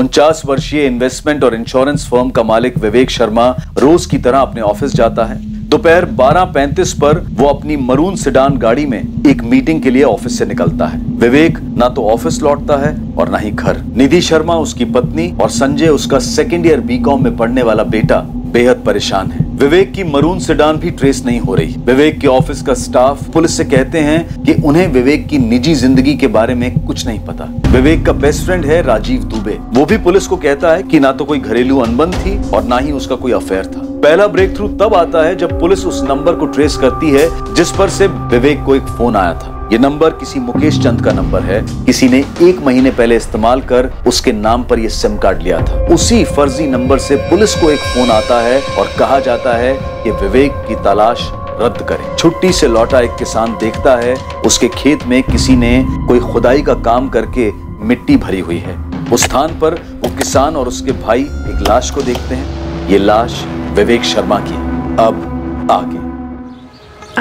49 वर्षीय इन्वेस्टमेंट और insurance firm का मालिक विवेक शर्मा रोज की तरह अपने ऑफिस जाता है। दोपहर 12:35 पर वो अपनी मरून सेडान गाड़ी में एक मीटिंग के लिए ऑफिस से निकलता है। विवेक ना तो ऑफिस लौटता है और ना ही घर। निधि शर्मा उसकी पत्नी और संजय उसका सेकेंड ईयर बीकॉम में पढ़ने वाला बेटा बेहद परेशान है। विवेक की मरून सेडान भी ट्रेस नहीं हो रही। विवेक के ऑफिस का स्टाफ पुलिस से कहते हैं कि उन्हें विवेक की निजी जिंदगी के बारे में कुछ नहीं पता। विवेक का बेस्ट फ्रेंड है राजीव दुबे। वो भी पुलिस को कहता है कि ना तो कोई घरेलू अनबन थी और ना ही उसका कोई अफेयर था। पहला ब्रेक थ्रू तब आता है जब पुलिस उस नंबर को ट्रेस करती है जिस पर से विवेक को एक फोन आया था। ये नंबर किसी मुकेश चंद का नंबर है। किसी ने 1 महीने पहले इस्तेमाल कर उसके नाम पर ये सिम कार्ड लिया था। उसी फर्जी नंबर से पुलिस को एक फोन आता है और कहा जाता है कि विवेक की तलाश रद्द करें। छुट्टी से लौटा एक किसान देखता है उसके खेत में किसी ने कोई खुदाई का काम करके मिट्टी भरी हुई है। उस स्थान पर वो किसान और उसके भाई एक लाश को देखते हैं। ये लाश विवेक शर्मा की। अब आगे।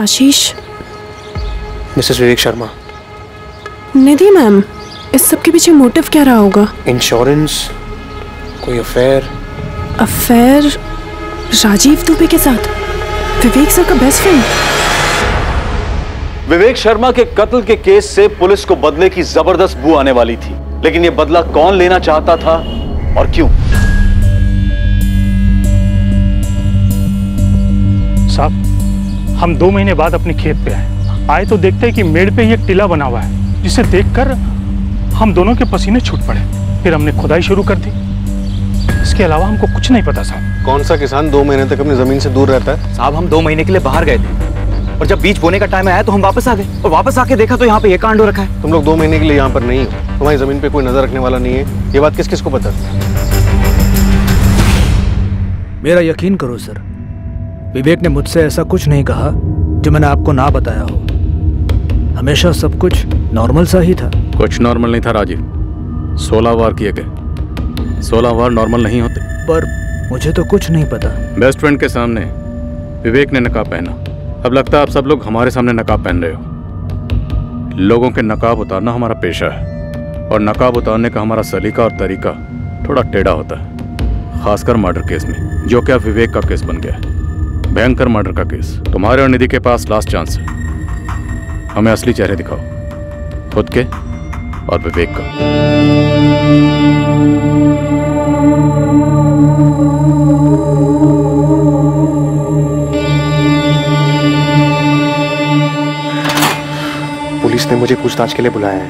आशीष। मिसेस विवेक शर्मा। निधि मैम, इस सब के पीछे मोटिव क्या रहा होगा? इंश्योरेंस, कोई अफेयर? अफेयर राजीव दुबे के साथ? विवेक सर का बेस्ट फ्रेंड? विवेक शर्मा के कत्ल के केस से पुलिस को बदले की जबरदस्त बू आने वाली थी, लेकिन यह बदला कौन लेना चाहता था और क्यों? साहब, हम 2 महीने बाद अपने खेत पे आए तो देखते हैं कि मेड़ पे ही एक टीला बना हुआ है, जिसे देखकर हम दोनों के पसीने छूट पड़े। फिर हमने खुदाई शुरू कर दी। इसके अलावा हमको कुछ नहीं पता साहब। कौन सा किसान 2 महीने तक अपनी जमीन से दूर रहता है? साहब, हम 2 महीने के लिए बाहर गए थे और जब बीज बोने का टाइम आया तो हम वापस आ गए और वापस आके देखा तो यहाँ पे ये कांड हो रखा है। तुम लोग 2 महीने के लिए यहाँ पर नहीं हो, तुम्हारी जमीन पे कोई नजर रखने वाला नहीं है। ये बात किस किस को पता है? मेरा यकीन करो सर, विवेक ने मुझसे ऐसा कुछ नहीं कहा जो मैंने आपको ना बताया हो। हमेशा सब कुछ नॉर्मल सा ही था। कुछ नॉर्मल नहीं था राजीव। 16 वार किए गए। 16 वार नॉर्मल नहीं होते। पर मुझे तो कुछ नहीं पता। बेस्ट फ्रेंड के सामने विवेक ने नकाब पहना। अब लगता है आप सब लोग हमारे सामने नकाब पहन रहे हो। लोगों के नकाब उतारना हमारा पेशा है और नकाब उतारने का हमारा सलीका और तरीका थोड़ा टेढ़ा होता है, खासकर मर्डर केस में, जो क्या विवेक का केस बन गया है। भयंकर मर्डर का केस। तुम्हारे और निधि के पास लास्ट चांस है। हमें असली चेहरे दिखाओ, खुद के और विवेक का। पुलिस ने मुझे पूछताछ के लिए बुलाया है।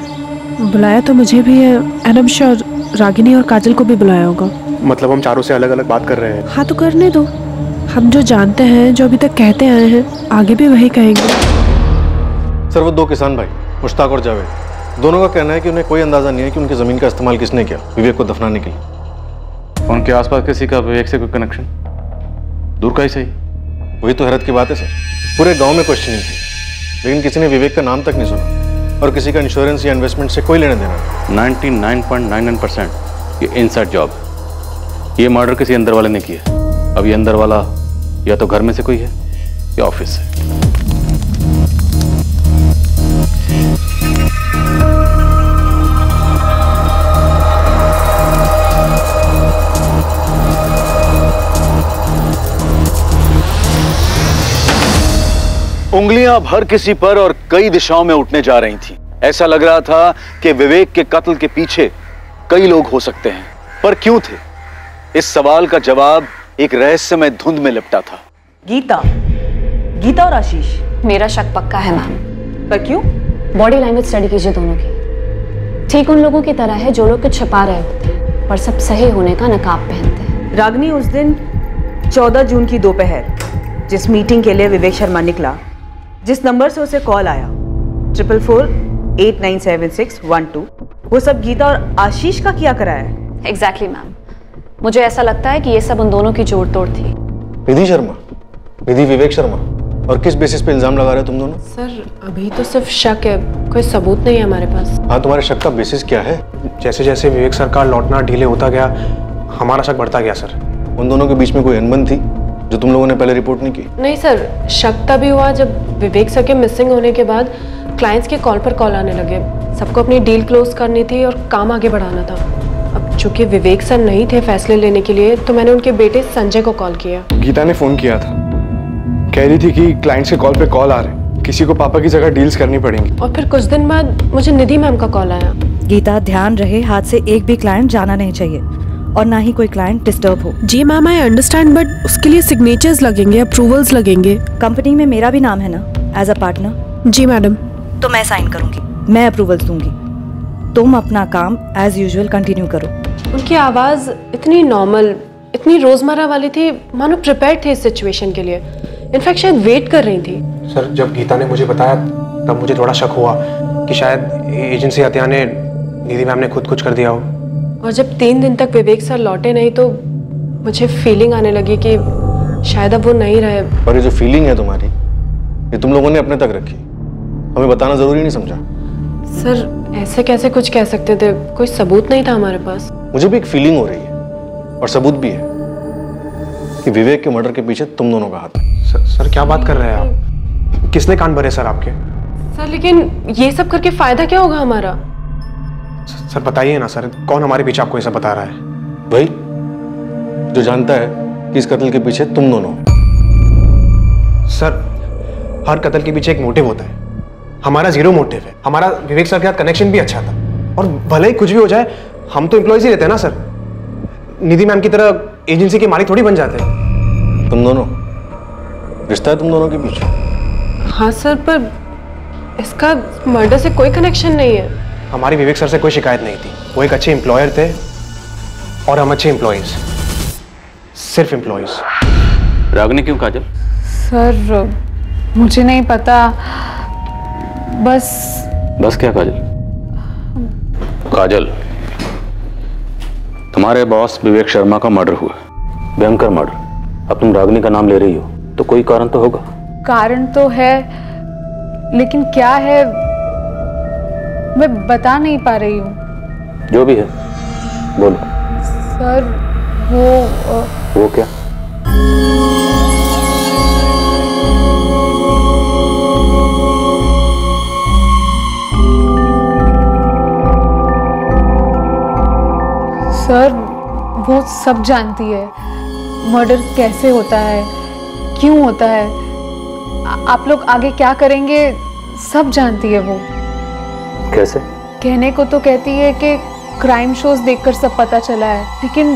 बुलाया तो मुझे भी है। एंड श्योर रागिनी और काजल को भी बुलाया होगा। मतलब हम चारों से अलग अलग बात कर रहे हैं? हाँ तो करने दो। हम जो जानते हैं, जो अभी तक कहते आए हैं, आगे भी वही कहेंगे। सर, वो 2 किसान भाई मुश्ताक और जावेद, दोनों का कहना है कि उन्हें कोई अंदाजा नहीं है कि उनकी जमीन का इस्तेमाल किसने किया विवेक को दफनाने के लिए। उनके आसपास किसी का विवेक से कोई कनेक्शन? दूर का ही सही। वही तो हैरत की बात है सर। पूरे गांव में क्वेश्चनिंग थी, लेकिन किसी ने विवेक का नाम तक नहीं सुना और किसी का इंश्योरेंस या इन्वेस्टमेंट से कोई लेना देना नहीं। 99.99% ये इनसाइड जॉब। ये मर्डर किसी अंदर वाले ने किया। अब ये अंदर वाला या तो घर में से कोई है या ऑफिस से। उंगलियां भर किसी पर और कई दिशाओं में उठने जा रही थीं। ऐसा लग रहा था कि विवेक के कत्ल के पीछे कई लोग हो सकते हैं, पर क्यों थे? इस सवाल का जवाब एक रहस्यमय धुंध में लिपटा था। गीता और आशीष? मेरा शक पक्का है मैम। पर क्यों? बॉडी लैंग्वेज स्टडी कीजिए दोनों की। ठीक उन लोगों की तरह है जो लोग कुछ छिपा रहे होते हैं पर सब सही होने का नकाब पहनते हैं। रागिनी, उस दिन 14 जून की दोपहर जिस मीटिंग के लिए विवेक शर्मा निकला, जिस नंबर से उसे कॉल आया 4448976112, वो सब गीता और आशीष का किया कराया है? Exactly ma'am. मुझे ऐसा लगता है कि ये सब उन दोनों की जोड़ तोड़ थी। निधि शर्मा, निधि विवेक शर्मा, और किस बेसिस पे इल्जाम लगा रहे हो तुम दोनों? सर, अभी तो सिर्फ शक है, कोई सबूत नहीं है हमारे पास। हाँ, तुम्हारे शक का बेसिस क्या है? जैसे जैसे विवेक सर का लौटना डिले होता गया, हमारा शक बढ़ता गया सर। उन दोनों के बीच में कोई अनबन थी जो तुम लोगों ने पहले रिपोर्ट नहीं की? नहीं सर, शक तभी हुआ जब विवेक सर के मिसिंग होने के बाद क्लाइंट्स के कॉल पर कॉल आने लगे। सबको अपनी डील क्लोज करनी थी और काम आगे बढ़ाना था। अब चूंकि विवेक सर नहीं थे फैसले लेने के लिए, तो मैंने उनके बेटे संजय को कॉल किया। गीता ने फोन किया था, कह रही थी कि क्लाइंट्स के कॉल पे कॉल आ रहे, किसी को पापा की जगह डील्स करनी पड़ेंगी। और फिर कुछ दिन बाद मुझे निधि मैम का कॉल आया। गीता, ध्यान रहे, हाथ से एक भी क्लाइंट जाना नहीं चाहिए और ना ही कोई क्लाइंट डिस्टर्ब हो। जी मैम, आई अंडरस्टैंड, बट उसके लिए सिग्नेचर्स लगेंगे, अप्रूवल्स लगेंगे। कंपनी में मेरा भी नाम है ना एज अ पार्टनर। जी मैडम। तो मैं साइन करूंगी, मैं अप्रूवल्स दूंगी, तुम अपना काम एज यूजुअल कंटिन्यू करो। उनकी आवाज इतनी नॉर्मल, इतनी रोजमर्रा वाली थी, मानो प्रिपेयर्ड थे इस सिचुएशन के लिए। इनफैक्ट शायद वेट कर रही थी। सर, जब गीता ने मुझे बताया तब मुझे थोड़ा शक हुआ कि शायद एजेंसी हत्या ने निधि मैम ने खुद कुछ कर दिया हो। और जब 3 दिन तक विवेक सर लौटे नहीं, तो मुझे फीलिंग आने लगी कि शायद अब वो नहीं रहे। और ये जो फीलिंग है तुम्हारी, ये तुम लोगों ने अपने तक रखी, हमें बताना जरूरी नहीं समझा? सर, ऐसे कैसे कुछ कह सकते थे? कोई सबूत नहीं था हमारे पास। मुझे भी एक फीलिंग हो रही है और सबूत भी है कि विवेक के मर्डर के पीछे तुम दोनों का हाथ है। सर क्या बात कर रहे हैं आप? किसने कान भरे सर आपके? सर लेकिन ये सब करके फायदा क्या होगा हमारा? सर बताइए ना सर, कौन हमारे पीछे आपको ये सब बता रहा है? भाई, जो जानता है कि इस कत्ल के पीछे तुम दोनों। सर, हर कत्ल के पीछे एक मोटिव होता है, हमारा जीरो मोटिव है। हमारा विवेक सर के साथ कनेक्शन भी अच्छा था, और भले ही कुछ भी हो जाए, हम तो एम्प्लॉयज ही रहते हैं ना सर। निधि मैम की तरह एजेंसी के मालिक थोड़ी बन जाते हैं। तुम दोनों, रिश्ता है तुम दोनों के पीछे? हाँ सर, पर इसका मर्डर से कोई कनेक्शन नहीं है। हमारी विवेक सर से कोई शिकायत नहीं थी, वो एक अच्छे एम्प्लॉयर थे और हम अच्छे एम्प्लॉयज, सिर्फ एम्प्लॉयज। रागनी क्यों काजल? सर मुझे नहीं पता, बस क्या काजल? काजल, तुम्हारे बॉस विवेक शर्मा का मर्डर हुआ, भयंकर मर्डर। अब तुम रागनी का नाम ले रही हो तो कोई कारण तो होगा। कारण तो है, लेकिन क्या है मैं बता नहीं पा रही हूँ। जो भी है बोलो। सर वो क्या? सर वो सब जानती है, मर्डर कैसे होता है, क्यों होता है, आप लोग आगे क्या करेंगे, सब जानती है वो। कैसे? कहने को तो कहती है कि क्राइम शोज देखकर सब पता चला है, लेकिन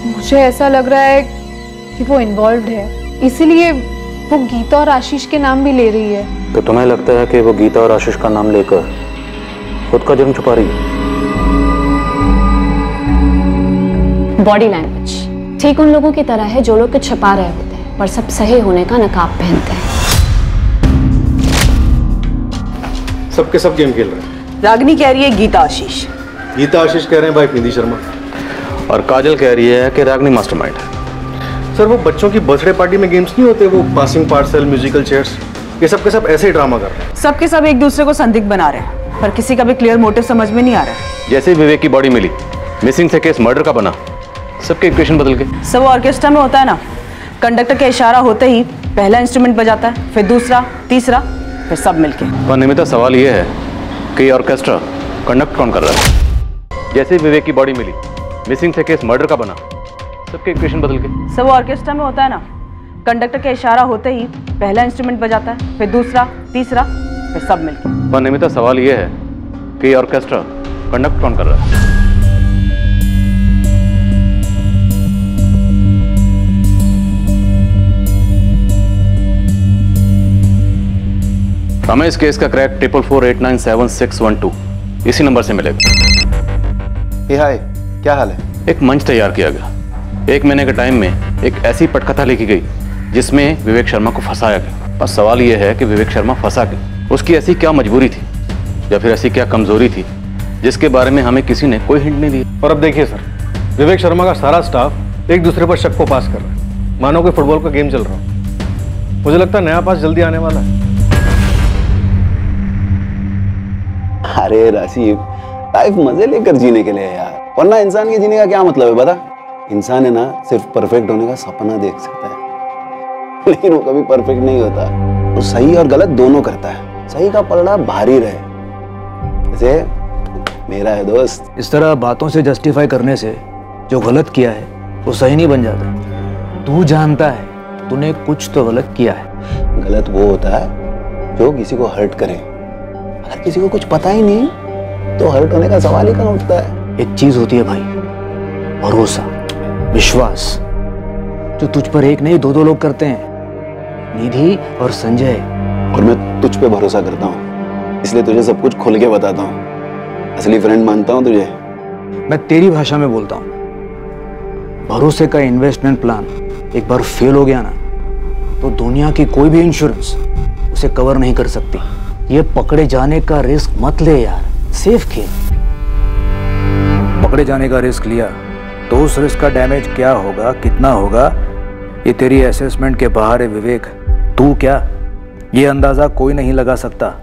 मुझे ऐसा लग रहा है कि वो इन्वॉल्व्ड है, इसीलिए वो गीता और आशीष के नाम भी ले रही है। तो तुम्हें लगता है कि वो गीता और आशीष का नाम लेकर खुद का जुर्म छुपा रही है? बॉडी लैंग्वेज ठीक उन लोगों की तरह है जो लोग कुछ छुपा रहे होते हैं पर सब सही होने का नकाब पहनते हैं। सबके सब गेम खेल रहे हैं। रागनी कह रही है गीता आशीष। गीता आशीष कह रहे हैं भाई निधि शर्मा। और काजल कह रही है कि रागनी मास्टरमाइंड है। सर वो बच्चों की बर्थडे पार्टी में गेम्स नहीं होते, वो पासिंग पार्सल, म्यूजिकल चेयर्स, ये सब के सब ऐसे ही ड्रामा कर रहे हैं। सबके सब एक दूसरे को संदिग्ध बना रहे हैं, पर किसी का भी क्लियर मोटिव समझ में नहीं आ रहा है। जैसे ही विवेक की बॉडी मिली, मिसिंग से केस मर्डर का बना, सबके इक्वेशन बदल गए। सब ऑर्केस्ट्रा में होता है ना, कंडक्टर का इशारा होते ही पहला इंस्ट्रूमेंट बजाता है, फिर दूसरा, तीसरा, फिर सब मिलके। पर निमिता, सवाल यह है कि ऑर्केस्ट्रा कंडक्ट कौन कर रहा है? जैसे ही विवेक की बॉडी मिली, मिसिंग से केस मर्डर का बना, सबके इक्वेशन बदल गए। सब ऑर्केस्ट्रा में होता है ना, कंडक्टर का इशारा होते ही पहला इंस्ट्रूमेंट बजाता है, फिर दूसरा, तीसरा, फिर सब मिलके। पर निमिता, सवाल यह है कि ऑर्केस्ट्रा कंडक्ट कौन कर रहा है? हमें इस केस का क्रैक 4448976112 इसी नंबर से मिलेगा। हाय, क्या हाल है? एक मंच तैयार किया गया। 1 महीने के टाइम में एक ऐसी पटकथा लिखी गई जिसमें विवेक शर्मा को फंसाया गया। बस सवाल यह है कि विवेक शर्मा फंसा क्यों? उसकी ऐसी क्या मजबूरी थी या फिर ऐसी क्या कमजोरी थी जिसके बारे में हमें किसी ने कोई हिंट नहीं दिया? और अब देखिए सर, विवेक शर्मा का सारा स्टाफ एक दूसरे पर शक को पास कर रहा है, मानो कोई फुटबॉल का गेम चल रहा हो। मुझे लगता है नया पास जल्दी आने वाला है। अरे राशिद, लाइफ मजे लेकर जीने के लिए यार, वरना इंसान के जीने का क्या मतलब है बता? इंसान है ना, सिर्फ परफेक्ट होने का सपना देख सकता है, लेकिन वो कभी परफेक्ट नहीं होता। वो सही और गलत दोनों करता है। सही का पलड़ा भारी रहे, जैसे मेरा है दोस्त। इस तरह बातों से जस्टिफाई करने से जो गलत किया है वो सही नहीं बन जाता। तू जानता है तूने कुछ तो गलत किया है। गलत वो होता है जो किसी को हर्ट करे। अगर किसी को कुछ पता ही नहीं तो हर्ट होने का सवाल ही कहाँ उठता है। एक चीज होती है भाई, भरोसा, विश्वास, जो तुझ पर एक नहीं दो लोग करते हैं, निधि और संजय। और मैं तुझ पे भरोसा करता हूँ, इसलिए तुझे सब कुछ खुल के बताता हूँ। असली फ्रेंड मानता हूँ तुझे। मैं तेरी भाषा में बोलता हूँ। भरोसे का इन्वेस्टमेंट प्लान एक बार फेल हो गया ना तो दुनिया की कोई भी इंश्योरेंस उसे कवर नहीं कर सकती। ये पकड़े जाने का रिस्क मत ले यार, सेफ खेल। पकड़े जाने का रिस्क लिया तो उस रिस्क का डैमेज क्या होगा, कितना होगा, ये तेरी असेसमेंट के बाहर है विवेक। तू क्या, ये अंदाजा कोई नहीं लगा सकता।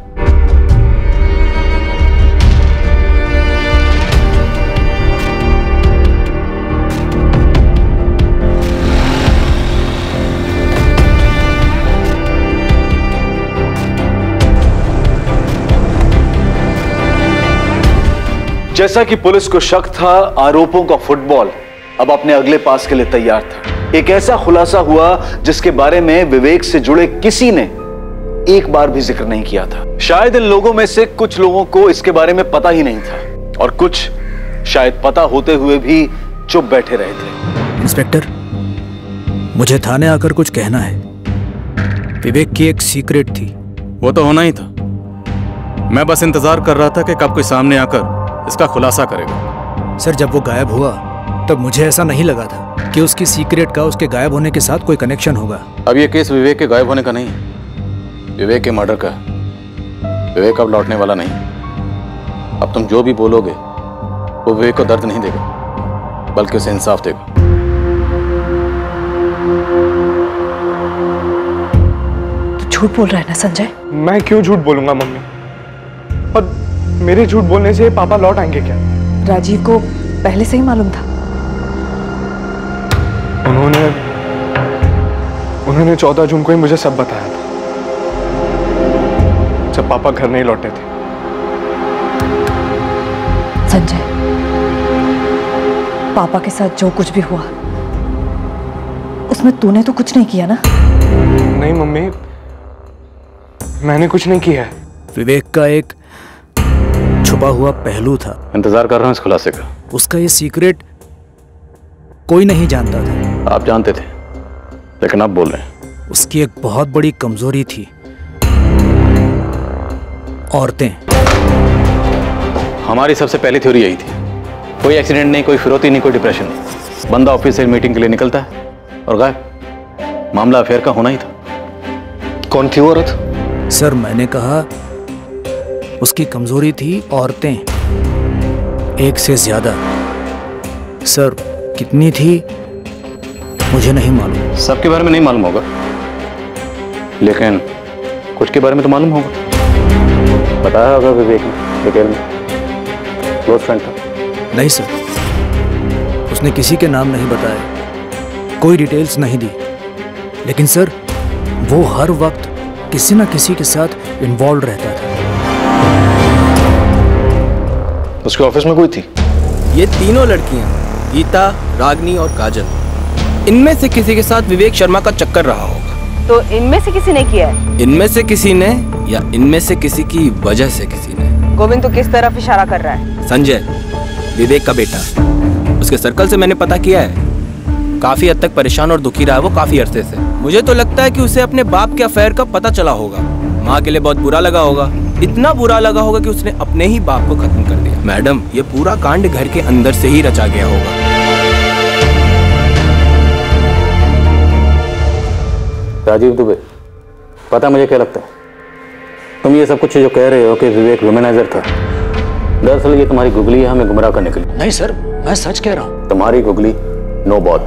जैसा कि पुलिस को शक था, आरोपों का फुटबॉल अब अपने अगले पास के लिए तैयार था। एक ऐसा खुलासा हुआ जिसके बारे में विवेक से जुड़े किसी ने एक बार भी जिक्र नहीं किया था। शायद इन लोगों में से कुछ लोगों को इसके बारे में पता ही नहीं था और कुछ शायद पता होते हुए भी चुप बैठे रहे थे। इंस्पेक्टर, मुझे थाने आकर कुछ कहना है। विवेक की एक सीक्रेट थी। वो तो होना ही था। मैं बस इंतजार कर रहा था कि कब कोई सामने आकर इसका खुलासा करेगा। सर, जब वो गायब हुआ तब मुझे ऐसा नहीं लगा था कि उसकी सीक्रेट का उसके गायब होने के साथ कोई कनेक्शन होगा। अब ये केस विवेक के गायब होने का नहीं है, विवेक के मर्डर का है। विवेक अब लौटने वाला नहीं। अब तुम जो भी बोलोगे वो विवेक को दर्द नहीं देगा बल्कि उसे इंसाफ देगा। तू झूठ बोल रहा है ना संजय? मैं क्यों झूठ बोलूंगा मम्मी? और मेरे झूठ बोलने से पापा लौट आएंगे क्या? राजीव को पहले से ही मालूम था। उन्होंने 14 जून को ही मुझे सब बताया था, जब पापा घर नहीं लौटे थे। संजय, पापा के साथ जो कुछ भी हुआ उसमें तूने तो कुछ नहीं किया ना? नहीं मम्मी, मैंने कुछ नहीं किया है। विवेक का एक छुपा हुआ पहलू था। इंतजार कर रहा हूं इस खुलासे का। उसका ये सीक्रेट कोई नहीं जानता था। आप जानते थे लेकिन आप बोल रहे हैं। उसकी एक बहुत बड़ी कमजोरी थी, औरतें। हमारी सबसे पहली थ्योरी यही थी। कोई एक्सीडेंट नहीं, कोई फिरौती नहीं, कोई डिप्रेशन नहीं। बंदा ऑफिस से मीटिंग के लिए निकलता है और गायब। मामला अफेयर का होना ही था। कौन थी वो औरत? सर, मैंने कहा उसकी कमजोरी थी औरतें, एक से ज्यादा। सर, कितनी थी मुझे नहीं मालूम। सबके बारे में नहीं मालूम होगा लेकिन कुछ के बारे में तो मालूम होगा। बताया होगा विवेक ने डिटेल में। क्लोज फ्रेंड था? नहीं सर, उसने किसी के नाम नहीं बताए, कोई डिटेल्स नहीं दी। लेकिन सर, वो हर वक्त किसी न किसी के साथ इन्वॉल्व रहता था। उसके ऑफिस में कोई थी? ये तीनों लड़कियां, गीता, रागनी और काजल, इनमें से किसी के साथ विवेक शर्मा का चक्कर रहा होगा। तो इनमें से किसी ने किया है? इनमें से किसी ने या इनमें से किसी की वजह से किसी ने। गोविंद तो किस तरफ इशारा कर रहा है? संजय, विवेक का बेटा। उसके सर्कल से मैंने पता किया है, काफी हद तक परेशान और दुखी रहा है वो काफी अरसे से। मुझे तो लगता है कि उसे अपने बाप के अफेयर का पता चला होगा। माँ के लिए बहुत बुरा लगा होगा, इतना बुरा लगा होगा कि उसने अपने ही बाप को खत्म कर दिया। मैडम, ये पूरा कांड घर के अंदर से ही रचा गया होगा। राजीव दुबे, पता मुझे क्या लगता है? तुम ये सब कुछ जो कह रहे हो कि विवेक वुमेनाइजर था, दरअसल ये तुम्हारी गुगली है हमें गुमराह करने के लिए। नहीं सर, मैं सच कह रहा हूँ। तुम्हारी गुगली नो बॉल।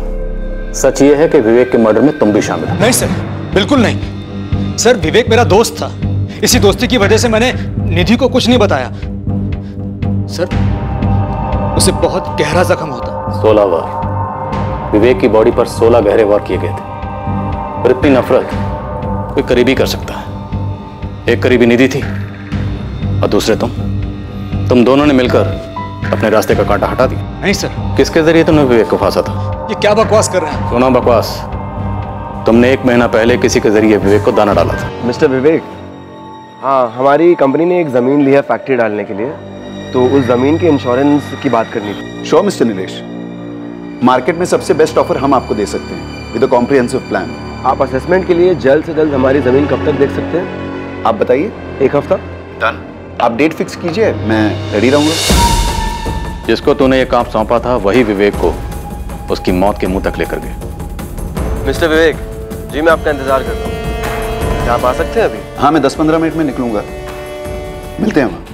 सच ये है कि विवेक के मर्डर में तुम भी शामिल हो। नहीं सर, बिल्कुल नहीं। सर, विवेक मेरा दोस्त था। इसी दोस्ती की वजह से मैंने निधि को कुछ नहीं बताया। सर, उसे बहुत गहरा जख्म होता। 16 वार विवेक की बॉडी पर 16 गहरे वार किए गए थे। और इतनी नफरत कोई करीबी कर सकता है। एक करीबी निधि थी और दूसरे तुम दोनों ने मिलकर अपने रास्ते का कांटा हटा दिया? नहीं सर। किसके जरिए तुमने विवेक को फांसा था? ये क्या बकवास कर रहे हैं? सुनो बकवास, तुमने 1 महीना पहले किसी के जरिए विवेक को दाना डाला था। मिस्टर विवेक, हाँ, हमारी कंपनी ने एक जमीन ली है फैक्ट्री डालने के लिए, तो उस जमीन के इंश्योरेंस की बात करनी थी। श्योर मिस्टर नीलेश, मार्केट में सबसे बेस्ट ऑफर हम आपको दे सकते हैं विद अ कॉम्प्रिहेंसिव प्लान। आप असेसमेंट के लिए जल्द से जल्द हमारी जमीन कब तक देख सकते हैं? आप बताइए। 1 हफ्ता। डन। आप डेट फिक्स कीजिए, मैं रेडी रहूंगा। जिसको तूने ये काम सौंपा था वही विवेक को उसकी मौत के मुंह तक लेकर गए। मिस्टर विवेक जी, मैं आपका इंतजार करता हूँ। क्या आप आ सकते हैं अभी? हाँ, मैं 10-15 मिनट में निकलूंगा। मिलते हैं वहाँ।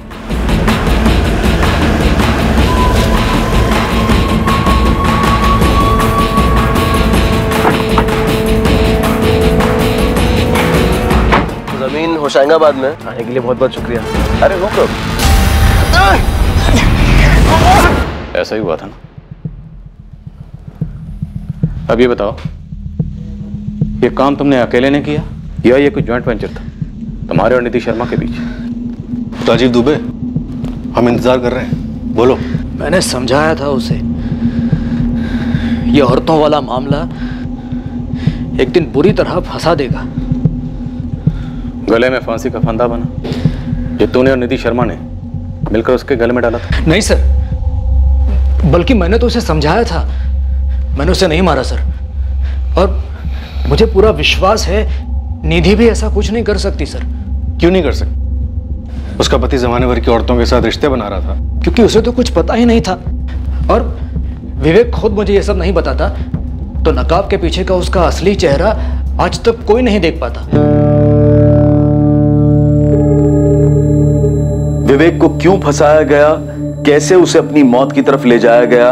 जमीन होशंगाबाद में आने के लिए बहुत बहुत शुक्रिया। अरे नो प्रॉब्लम। ऐसा ही हुआ था ना। अब ये बताओ, ये काम तुमने अकेले ने किया या ये कोई जॉइंट वेंचर था तुम्हारे और निधि शर्मा के बीच? राजीव दुबे, हम इंतजार कर रहे हैं, बोलो। मैंने समझाया था उसे, ये औरतों वाला मामला एक दिन बुरी तरह फंसा देगा। गले में फांसी का फंदा बना जो तूने और निधि शर्मा ने मिलकर उसके गले में डाला था? नहीं सर, बल्कि मैंने तो उसे समझाया था, मैंने उसे नहीं मारा सर। और मुझे पूरा विश्वास है निधि भी ऐसा कुछ नहीं कर सकती सर। क्यों नहीं कर सकती? उसका पति जमाने भर की औरतों के साथ रिश्ते बना रहा था। क्योंकि उसे तो कुछ पता ही नहीं था, और विवेक खुद मुझे ये सब नहीं बताता तो नकाब के पीछे का उसका असली चेहरा आज तक कोई नहीं देख पाता। विवेक को क्यों फंसाया गया, कैसे उसे अपनी मौत की तरफ ले जाया गया,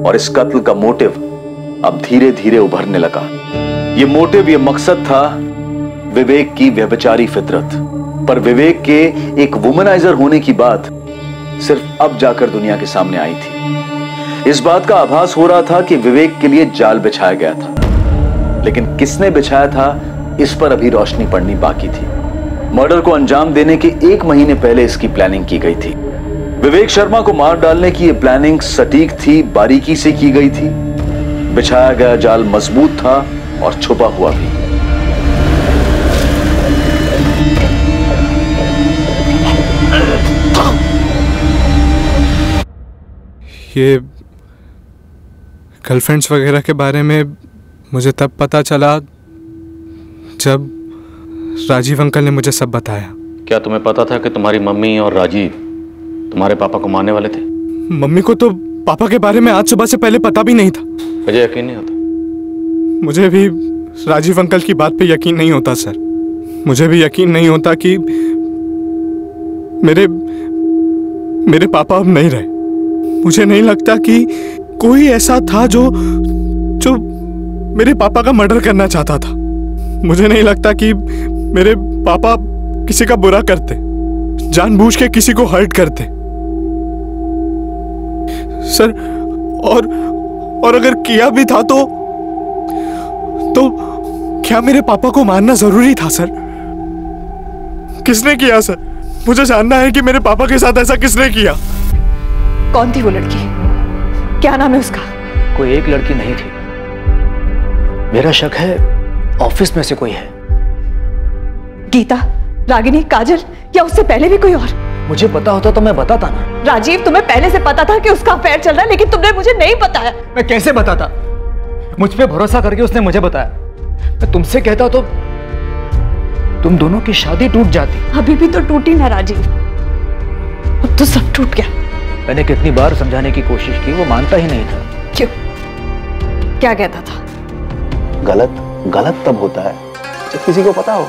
और इस कत्ल का मोटिव अब धीरे धीरे उभरने लगा। ये मोटिव, ये मकसद था विवेक की व्यभिचारी फितरत। पर विवेक के एक वुमनाइजर होने की बात सिर्फ अब जाकर दुनिया के सामने आई थी। इस बात का आभास हो रहा था कि विवेक के लिए जाल बिछाया गया था, लेकिन किसने बिछाया था इस पर अभी रोशनी पड़नी बाकी थी। मर्डर को अंजाम देने के 1 महीने पहले इसकी प्लानिंग की गई थी। विवेक शर्मा को मार डालने की यह प्लानिंग सटीक थी, बारीकी से की गई थी। बिछाया गया जाल मजबूत था और छुपा हुआ भी। ये गर्लफ्रेंड्स वगैरह के बारे में मुझे तब पता चला जब राजीव अंकल ने मुझे सब बताया। क्या तुम्हें पता था कि तुम्हारी मम्मी और राजीव तुम्हारे पापा को मारने वाले थे? मम्मी को तो पापा के बारे में आज सुबह से पहले पता भी नहीं था। मुझे यकीन नहीं होता। मुझे भी राजीव अंकल की बात पे यकीन नहीं होता सर। मुझे भी यकीन नहीं होता कि मेरे पापा अब नहीं रहे। मुझे नहीं लगता कि कोई ऐसा था जो मेरे पापा का मर्डर करना चाहता था। मुझे नहीं लगता कि मेरे पापा किसी का बुरा करते, जानबूझ के किसी को हर्ट करते सर। और अगर किया भी था तो क्या मेरे पापा को मारना जरूरी था सर? किसने किया सर? मुझे जानना है कि मेरे पापा के साथ ऐसा किसने किया। कौन थी वो लड़की? क्या नाम है उसका? कोई एक लड़की नहीं थी, मेरा शक है ऑफिस में से कोई है। गीता, रागिनी, काजल या उससे पहले भी कोई और? मुझे पता होता तो मैं बताता ना। राजीव, तुम्हें पहले से पता था कि उसका अफेयर चल रहा है, लेकिन तुमने मुझे नहीं बताया। मैं कैसे बताता? मुझ पे भरोसा करके उसने मुझे बताया। मैं तुमसे कहता तो तुम दोनों की शादी टूट जाती। अभी भी तो टूटी ना राजीव, अब तो सब टूट गया। मैंने कितनी बार समझाने की कोशिश की, वो मानता ही नहीं था। क्यों? क्या कहता था? गलत तब होता है जब किसी को पता हो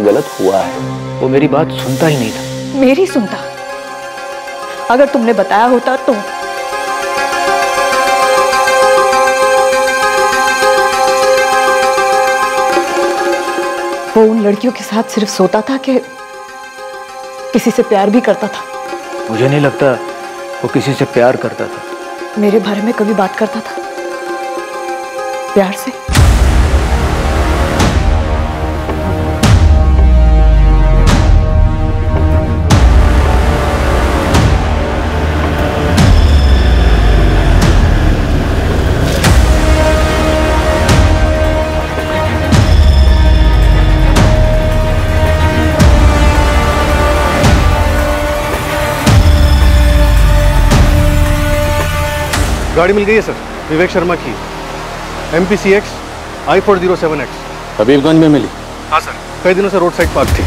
गलत हुआ है। वो मेरी बात सुनता ही नहीं था। मेरी सुनता? अगर तुमने बताया होता तो। वो उन लड़कियों के साथ सिर्फ सोता था कि किसी से प्यार भी करता था? मुझे नहीं लगता वो किसी से प्यार करता था। मेरे बारे में कभी बात करता था प्यार से? गाड़ी मिल गई है सर, विवेक शर्मा की, MPCX I407X। हबीबगंज में मिली? हाँ सर, कई दिनों से रोड साइड पार्क थी।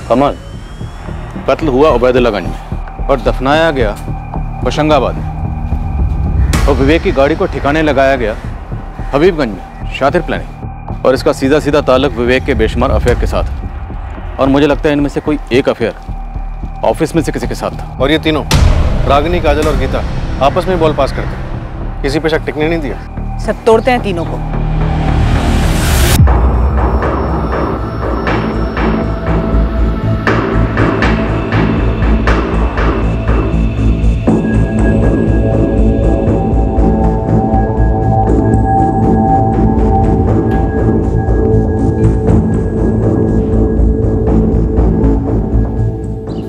कमल, कत्ल हुआ उबैदुल्लागंज में और दफनाया गया होशंगाबाद में, और विवेक की गाड़ी को ठिकाने लगाया गया हबीबगंज में। शातिर प्लानिंग। और इसका सीधा सीधा ताल्लुक विवेक के बेशुमार अफेयर के साथ है। और मुझे लगता है इनमें से कोई एक अफेयर ऑफिस में से किसी के साथ था। और ये तीनों, रागिनी, काजल और गीता, आपस में बॉल पास करते, किसी पे शक टिकने नहीं दिया। सब तोड़ते हैं तीनों को।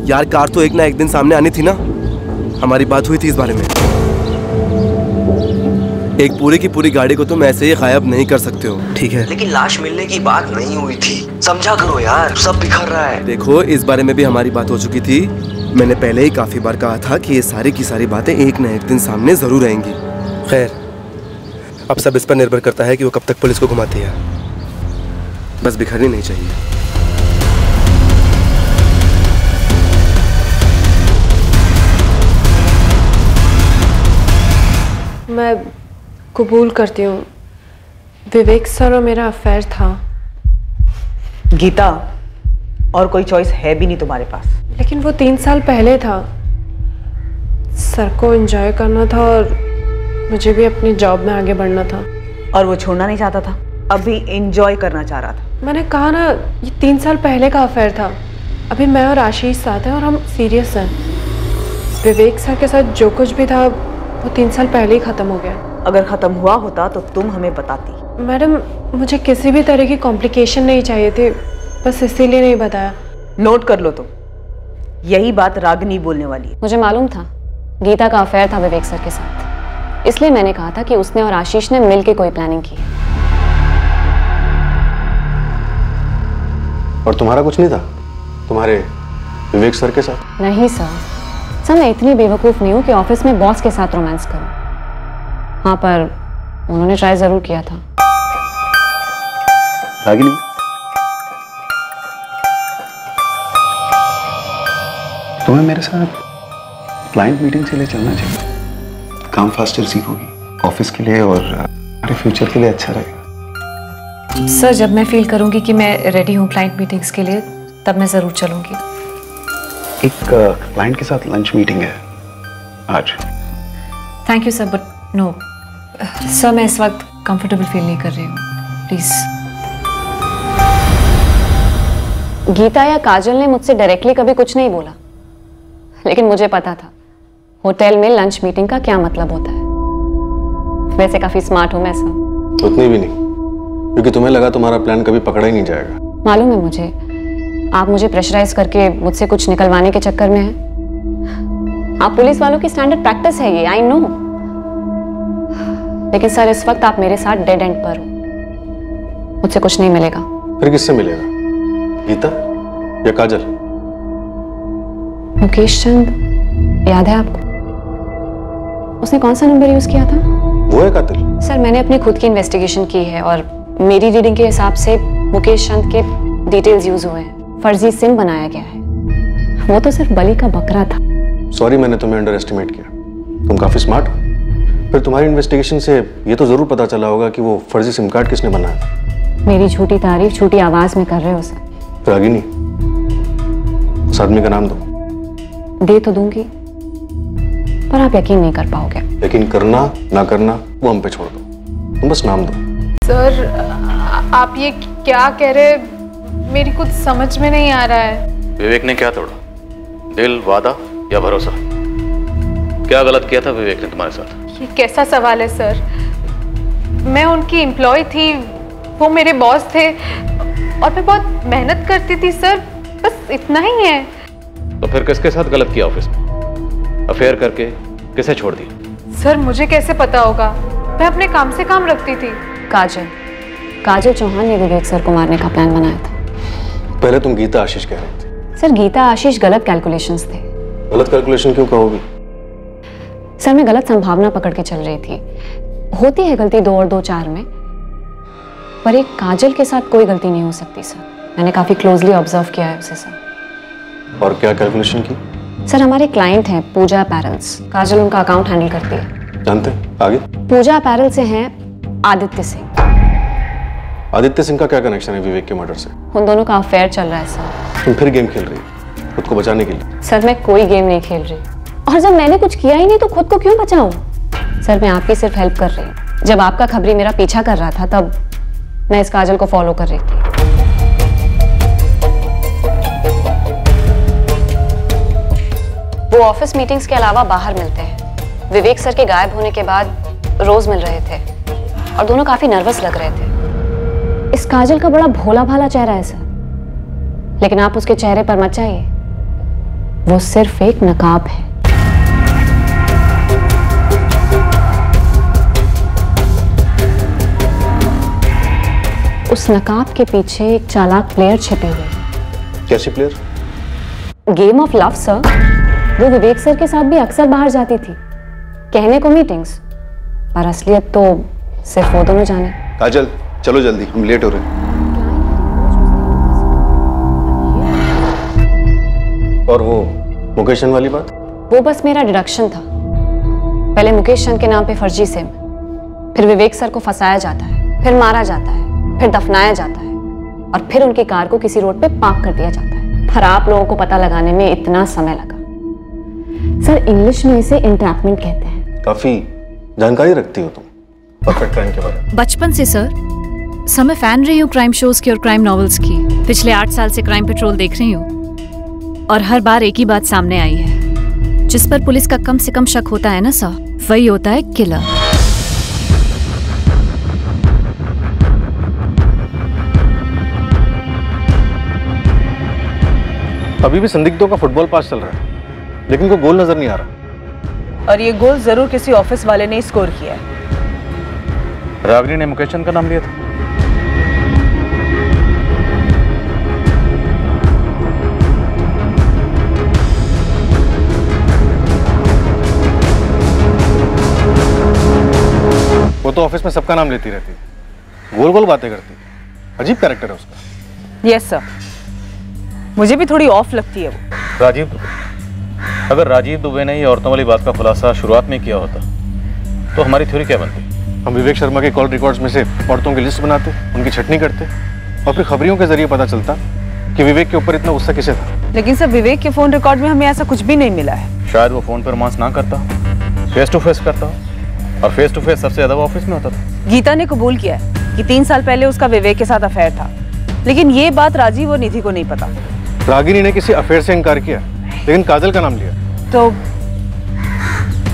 यार कार तो एक ना एक दिन सामने आनी थी ना, हमारी बात हुई थी इस बारे में। एक पूरी की पूरी गाड़ी को तुम ऐसे ही गायब नहीं कर सकते हो, ठीक है? लेकिन लाश मिलने की बात नहीं हुई थी, समझा करो यार, सब बिखर रहा है। देखो, इस बारे में भी हमारी बात हो चुकी थी। मैंने पहले ही काफी बार कहा था कि ये सारी की सारी बातें एक न एक दिन सामने जरूर आएंगी। खैर, अब सब इस पर निर्भर करता है कि वो कब तक पुलिस को घुमाती है। बस बिखरनी नहीं चाहिए। मैं कबूल करती हूँ, विवेक सर और मेरा अफेयर था। गीता, और कोई चॉइस है भी नहीं तुम्हारे पास। लेकिन वो 3 साल पहले था। सर को एंजॉय करना था और मुझे भी अपनी जॉब में आगे बढ़ना था। और वो छोड़ना नहीं चाहता था, अभी एंजॉय करना चाह रहा था। मैंने कहा ना, ये 3 साल पहले का अफेयर था। अभी मैं और आशीष साथ हैं और हम सीरियस हैं। विवेक सर के साथ जो कुछ भी था वो 3 साल पहले ही खत्म हो गया। अगर खत्म हुआ होता तो तुम हमें बताती। मैडम, मुझे किसी भी तरह की कॉम्प्लिकेशन नहीं चाहिए थे, बस इसीलिए नहीं बताया। नोट कर लो तुम, यही बात रागिनी बोलने वाली है। मुझे मालूम था गीता का अफेयर था विवेक सर के साथ, इसलिए मैंने कहा था कि उसने और आशीष ने मिलकर कोई प्लानिंग की। और तुम्हारा कुछ नहीं था तुम्हारे विवेक सर के साथ? नहीं सर, मैं इतनी बेवकूफ़ नहीं हूँ कि ऑफिस में बॉस के साथ रोमांस करूँ। हाँ, पर उन्होंने ट्राई जरूर किया था। रागिनी, तुम्हें मेरे साथ क्लाइंट मीटिंग के लिए चलना चाहिए। काम फास्टर सीखोगी, ऑफिस के लिए और हमारे फ्यूचर के लिए अच्छा रहेगा। सर, जब मैं फील करूंगी कि मैं रेडी हूँ क्लाइंट मीटिंग्स के लिए, तब मैं ज़रूर चलूंगी। एक क्लाइंट के साथ लंच मीटिंग है आज। Thank you sir, but no sir, मैं इस वक्त कंफर्टेबल फील नहीं कर रही हूँ, प्लीज। गीता या काजल ने मुझसे डायरेक्टली कभी कुछ नहीं बोला, लेकिन मुझे पता था होटल में लंच मीटिंग का क्या मतलब होता है। वैसे काफी स्मार्ट हूं मैं सर। उतनी भी नहीं, क्योंकि तुम्हें लगा तुम्हारा प्लान कभी पकड़ा ही नहीं जाएगा। मालूम है मुझे, आप मुझे प्रेशराइज करके मुझसे कुछ निकलवाने के चक्कर में हैं। आप पुलिस वालों की स्टैंडर्ड प्रैक्टिस है ये, आई नो। लेकिन सर, इस वक्त आप मेरे साथ डेड एंड पर हो, मुझसे कुछ नहीं मिलेगा। फिर किससे मिलेगा? गीता या काजल? मुकेश चंद, याद है आपको? उसने कौन सा नंबर यूज किया था? वो है कातिल? सर, मैंने अपनी खुद की इन्वेस्टिगेशन की है और मेरी रीडिंग के हिसाब से मुकेश चंद के डिटेल्स यूज हुए हैं। फर्जी सिम बनाया गया है। वो तो सिर्फ बलि का बकरा था। सॉरी, मैंने तुम्हें अंडर एस्टिमेट किया। तुम काफी स्मार्ट हो। फिर तुम्हारी इन्वेस्टिगेशन से ये तो जरूर पता चला होगा कि वो फर्जी सिम कार्ड किसने बनाया। मेरी झूठी तारीफ छोटी आवाज में कर रहे हो सर। रागिनी, उस आदमी का नाम दो। दे तो दूंगी, पर आप यकीन नहीं कर पाओगे। यकीन करना ना करना वो हम पे छोड़ दो, तुम बस नाम दो। सर, आप ये क्या कह रहे, मेरी कुछ समझ में नहीं आ रहा है। विवेक ने क्या तोड़ा? दिल, वादा या भरोसा? क्या गलत किया था विवेक ने तुम्हारे साथ? ये कैसा सवाल है सर? मैं उनकी एम्प्लॉय थी, वो मेरे बॉस थे और मैं बहुत मेहनत करती थी सर, बस इतना ही है। तो फिर किसके साथ गलत किया ऑफिस में? अफेयर करके किसे छोड़ दिया? सर, मुझे कैसे पता होगा? मैं अपने काम से काम रखती थी। काजल काजल चौहान ने विवेक सर को मारने का प्लान बनाया था। पहले तुम गीता आशीष कह रहे थे। सर गीता आशीष गलत कैलकुलेशंस थे। गलत कैलकुलेशन क्यों कहोगी? सर मैं गलत संभावना पकड़ के चल रही थी। होती है गलती 2 और 2 4 में, पर एक काजल के साथ कोई गलती नहीं हो सकती सर। मैंने काफी क्लोजली ऑब्जर्व किया है उसे सर। और क्या कैलकुलेशन की? सर हमारे क्लाइंट हैं पूजा अपैरल्स, काजल उनका अकाउंट हैंडल करती है। जानते आगे? पूजा अपैरल से हैं आदित्य सिंह। आदित्य सिंह का क्या कनेक्शन है विवेक के मर्डर से? उन दोनों का अफेयर चल रहा है सर। तुम फिर गेम खेल रही हो खुद को बचाने के लिए? सर मैं कोई गेम नहीं खेल रही, और जब मैंने कुछ किया ही नहीं तो खुद को क्यों बचाऊं? सर मैं आपकी सिर्फ हेल्प कर रही हूँ। जब आपका खबरी मेरा पीछा कर रहा था तब मैं इस काजल को फॉलो कर रही थी। वो ऑफिस मीटिंग्स के अलावा बाहर मिलते हैं। विवेक सर के गायब होने के बाद रोज मिल रहे थे और दोनों काफी नर्वस लग रहे थे। इस काजल का बड़ा भोला भाला चेहरा है सर, लेकिन आप उसके चेहरे पर मत जाइए, वो सिर्फ एक नकाब है। उस नकाब के पीछे एक चालाक प्लेयर छिपी हुई है। कैसी player? Game of love sir. वो विवेक सर के साथ भी अक्सर बाहर जाती थी, कहने को मीटिंग्स, पर असलियत तो सिर्फ वो दोनों जाने। काजल चलो जल्दी, हम लेट हो रहे हैं। और वो मुकेश चंद वाली बात? वो बस मेरा डिडक्शन था। पहले मुकेश चंद के नाम पे फर्जी सिम, फिर विवेक सर को फंसाया जाता है, फिर मारा जाता है, फिर दफनाया जाता है, और फिर उनकी कार को किसी रोड पे पार्क कर दिया जाता है। पर आप लोगों को पता लगाने में इतना समय लगा। सर इंग्लिश में इसे एंट्रैपमेंट कहते हैं। काफी जानकारी रखती हो तुम परफेक्ट क्राइम के बारे में। बचपन से सर मैं फैन रही हूँ क्राइम शोज की और क्राइम नॉवेल्स की। पिछले 8 साल से क्राइम पेट्रोल देख रही हूँ और हर बार एक ही बात सामने आई है, जिस पर पुलिस का कम से कम शक होता है ना सर, वही होता है किलर। अभी भी संदिग्धों का फुटबॉल पास चल रहा है, लेकिन कोई गोल नजर नहीं आ रहा। और ये गोल जरूर किसी ऑफिस वाले ने स्कोर किया है। रागिनी ने मुकेश चंद का नाम लिया था। वो तो ऑफिस में सबका नाम लेती रहती है, गोल गोल बातें करती है। अजीब कैरेक्टर है उसका। यस सर, मुझे भी थोड़ी ऑफ लगती है वो। राजीव दुबे, अगर राजीव दुबे ने ये औरतों वाली बात का खुलासा शुरुआत में किया होता तो हमारी थ्योरी क्या बनती? हम विवेक शर्मा के कॉल रिकॉर्ड्स में से औरतों की लिस्ट बनाते, उनकी छटनी करते, और फिर खबरियों के जरिए पता चलता कि विवेक के ऊपर इतना गुस्सा किसे था। लेकिन सर विवेक के फोन रिकॉर्ड में हमें ऐसा कुछ भी नहीं मिला है। शायद वो फोन पर रोमांस ना करता, फेस टू फेस करता, और फेस टू फेस सबसे ज्यादा वो ऑफिस में होता था। गीता ने कबूल किया है कि 3 साल पहले उसका विवेक के साथ अफेयर था, लेकिन ये बात राजीव और निधि को नहीं पता। रागिनी ने किसी अफेयर से इनकार किया, लेकिन काजल का नाम लिया। तो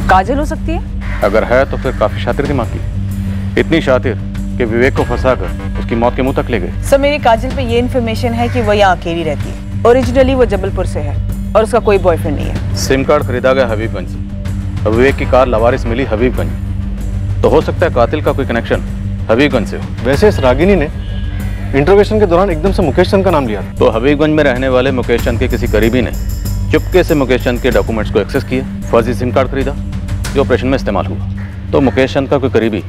काजल हो सकती है? अगर है तो फिर काफी शातिर दिमाग की, इतनी शातिर कि विवेक को फंसाकर उसकी मौत के मुंह तक ले गए। सर मेरी काजल पे ये इन्फॉर्मेशन है कि वो यहाँ अकेली रहती है। ओरिजिनली वो जबलपुर से है और उसका कोई बॉयफ्रेंड नहीं है। सिम कार्ड खरीदा गया हबीबगंज से और विवेक की कार लवारिस मिली हबीबगंज, तो हो सकता है कातिल का कोई कनेक्शन हबीबगंज से हो। वैसे इस रागिनी ने इंट्रोगेशन के दौरान एकदम से मुकेश चंद का नाम लिया था। तो हबीबगंज में रहने वाले मुकेश चंद के किसी करीबी ने चुपके से मुकेश चंद के डॉक्यूमेंट्स को एक्सेस किया, फर्जी सिम कार्ड खरीदा जो ऑपरेशन में इस्तेमाल हुआ। तो मुकेश चंद का कोई करीबी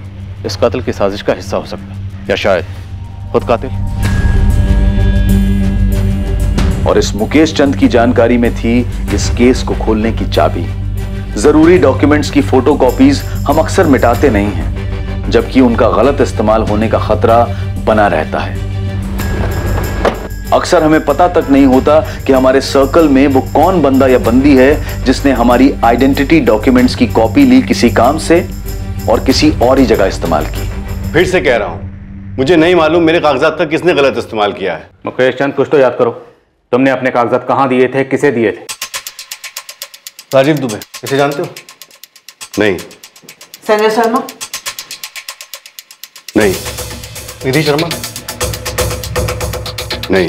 इस कातिल की साजिश का हिस्सा हो सकता है, या शायद खुद कातिल। और इस मुकेश चंद की जानकारी में थी इस केस को खोलने की चाबी। जरूरी डॉक्यूमेंट्स की फोटोकॉपीज हम अक्सर मिटाते नहीं हैं, जबकि उनका गलत इस्तेमाल होने का खतरा बना रहता है। अक्सर हमें पता तक नहीं होता कि हमारे सर्कल में वो कौन बंदा या बंदी है जिसने हमारी आइडेंटिटी डॉक्यूमेंट्स की कॉपी ली किसी काम से और किसी और ही जगह इस्तेमाल की। फिर से कह रहा हूं, मुझे नहीं मालूम मेरे कागजात का किसने गलत इस्तेमाल किया है। मुकेश चंद कुछ तो याद करो, तुमने अपने कागजात कहां दिए थे, किसे दिए थे? राजीव दुबे, इसे जानते हो? नहीं। संजय शर्मा? नहीं। निधि शर्मा? नहीं।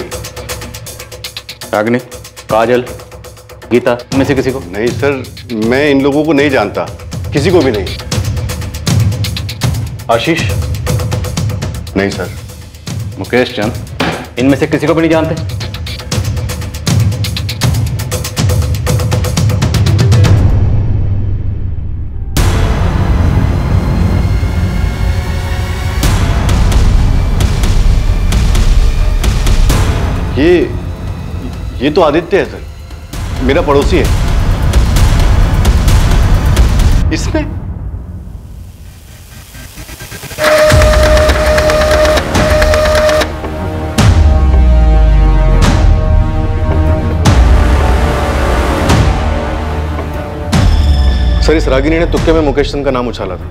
रागिनी, काजल, गीता, इनमें से किसी को? नहीं सर, मैं इन लोगों को नहीं जानता, किसी को भी नहीं। आशीष? नहीं सर। मुकेश चंद, इनमें से किसी को भी नहीं जानते? ये तो आदित्य है सर, मेरा पड़ोसी है। इसने सर, इस रागिनी ने तुक्के में मुकेश चंद का नाम उछाला था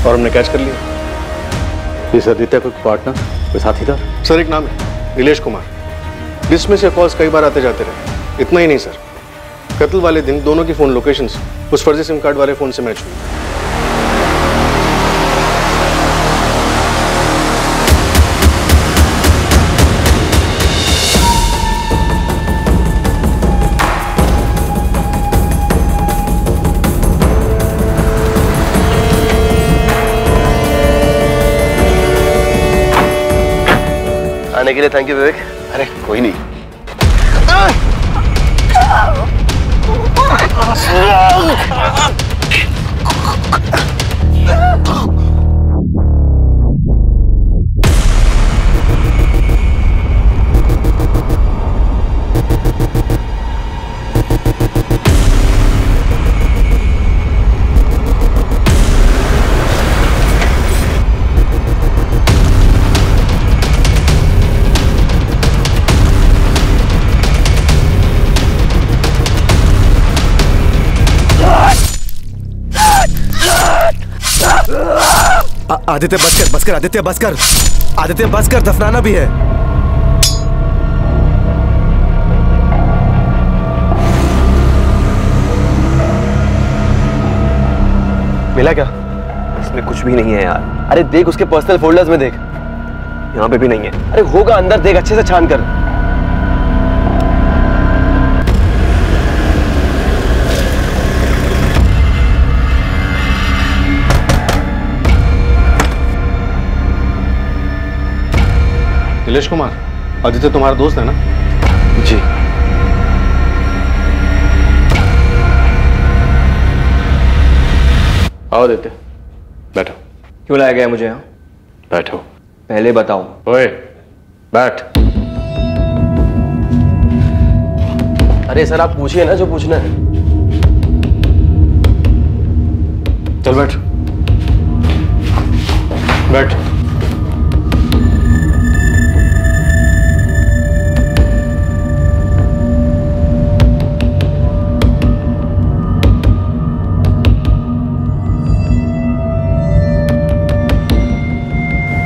और हमने कैच कर लिया। इस आदित्य कोई पार्टनर, कोई साथीदार? सर एक नाम है नीलेश कुमार। लिस्ट में से कॉल्स कई बार आते जाते रहे। इतना ही नहीं सर, कत्ल वाले दिन दोनों की फोन लोकेशंस उस फर्जी सिम कार्ड वाले फोन से मैच हुई। आने के लिए थैंक यू विवेक। अरे कोई नहीं। आदित्य बस कर आदित्य बस कर, आदित्य बस कर, दफनाना भी है। मिला क्या? इसमें कुछ भी नहीं है यार। अरे देख उसके पर्सनल फोल्डर्स में देख, यहाँ पे भी नहीं है। अरे होगा अंदर, देख अच्छे से छान कर। नीलेश कुमार, आदित्य तुम्हारा दोस्त है ना? जी। आओ आदित्य, बैठो। क्यों लाया गया मुझे यहाँ? बैठो। पहले बताओ। ओए, बैठ। अरे सर आप पूछिए ना जो पूछना है। चल बैठ बैठ।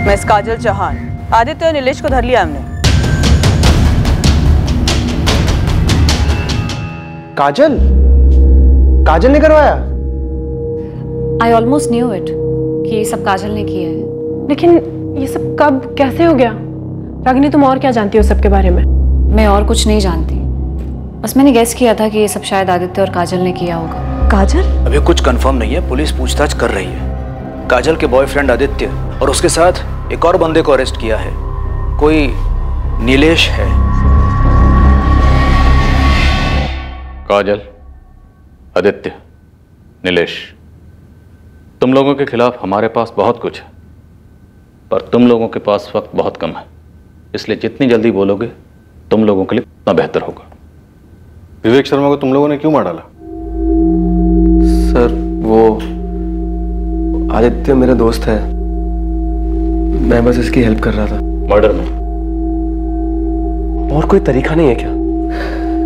मिस काजल चौहान, आदित्य और नीलेश को धर लिया हमने। काजल? काजल ने करवाया? आई ऑलमोस्ट न्यू इट कि ये सब काजल ने किया है। लेकिन ये सब कब कैसे हो गया? रागिनी तुम और क्या जानती हो सबके बारे में? मैं और कुछ नहीं जानती, बस मैंने गेस किया था कि ये सब शायद आदित्य और काजल ने किया होगा। काजल? अभी कुछ कंफर्म नहीं है, पुलिस पूछताछ कर रही है। काजल के बॉयफ्रेंड आदित्य और उसके साथ एक और बंदे को अरेस्ट किया है, कोई नीलेश है। काजल, आदित्य, नीलेश, तुम लोगों के खिलाफ हमारे पास बहुत कुछ है, पर तुम लोगों के पास वक्त बहुत कम है, इसलिए जितनी जल्दी बोलोगे तुम लोगों के लिए उतना बेहतर होगा। विवेक शर्मा को तुम लोगों ने क्यों मार डाला? सर वो आदित्य मेरा दोस्त है, मैं बस इसकी हेल्प कर रहा था। मर्डर में और कोई तरीका नहीं है क्या?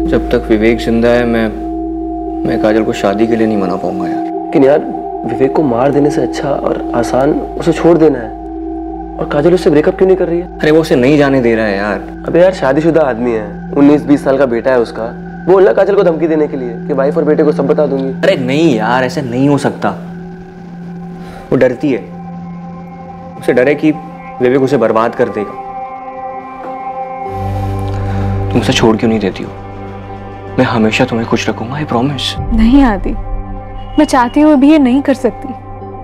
जब तक विवेक जिंदा है मैं काजल को शादी के लिए नहीं मना पाऊंगा यार। लेकिन यार विवेक को मार देने से अच्छा और आसान उसे छोड़ देना है। और काजल उससे ब्रेकअप क्यों नहीं कर रही है? अरे वो उसे नहीं जाने दे रहा है यार। अबे यार शादीशुदा आदमी है, 19-20 साल का बेटा है उसका। बोल ना काजल को धमकी देने के लिए कि वाइफ और बेटे को सब बता दूंगी। अरे नहीं यार, ऐसा नहीं हो सकता। वो डरती है, उसे डर है कि विवेक उसे बर्बाद कर देगा। तुम उसे छोड़ क्यों नहीं देती हो? मैं हमेशा तुम्हें खुश रखूंगा, आई प्रॉमिस। नहीं आदि, मैं चाहती हूँ अभी ये नहीं कर सकती।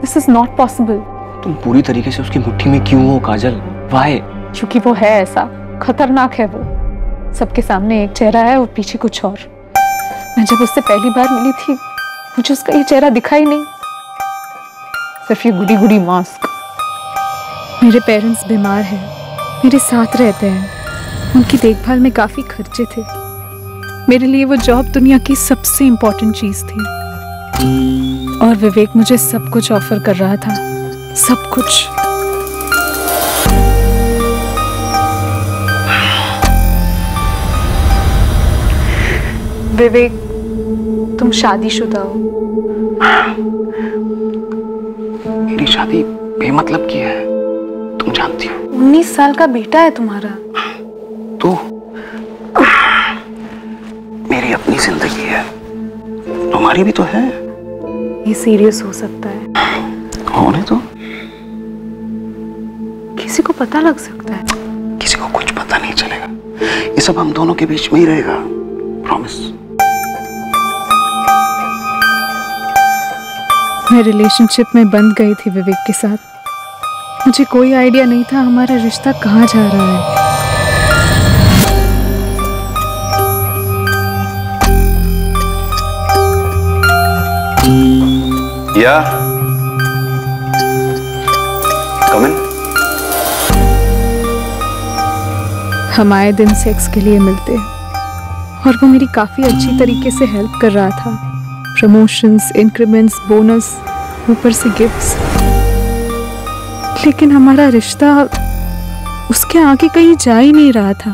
This is not possible. तुम पूरी तरीके से उसकी मुट्ठी में क्यों हो काजल? Why? क्योंकि वो है ऐसा, खतरनाक है वो। सबके सामने एक चेहरा है और पीछे कुछ और। मैं जब उससे पहली बार मिली थी मुझे उसका ये चेहरा दिखा ही नहीं, सिर्फ ये गुडी गुडी मास्क। मेरे पेरेंट्स बीमार हैं, मेरे साथ रहते हैं, उनकी देखभाल में काफ़ी खर्चे थे। मेरे लिए वो जॉब दुनिया की सबसे इम्पोर्टेंट चीज़ थी और विवेक मुझे सब कुछ ऑफर कर रहा था, सब कुछ। विवेक, तुम शादीशुदा हो। मेरी शादी बेमतलब की है, तुम जानती हो। 19 साल का बेटा है तुम्हारा। तो मेरी अपनी जिंदगी है, तुम्हारी भी तो है। ये सीरियस हो सकता है। होने तो किसी को पता लग सकता है। किसी को कुछ पता नहीं चलेगा, ये सब हम दोनों के बीच में ही रहेगा, प्रॉमिस। मैं रिलेशनशिप में बंध गई थी विवेक के साथ। मुझे कोई आइडिया नहीं था हमारा रिश्ता कहाँ जा रहा है। या कम इन। हम आए दिन सेक्स के लिए मिलते और वो मेरी काफ़ी अच्छी तरीके से हेल्प कर रहा था। प्रमोशंस, इंक्रीमेंट्स, बोनस, ऊपर से गिफ्ट्स। लेकिन हमारा रिश्ता उसके आगे कहीं जा ही नहीं रहा था।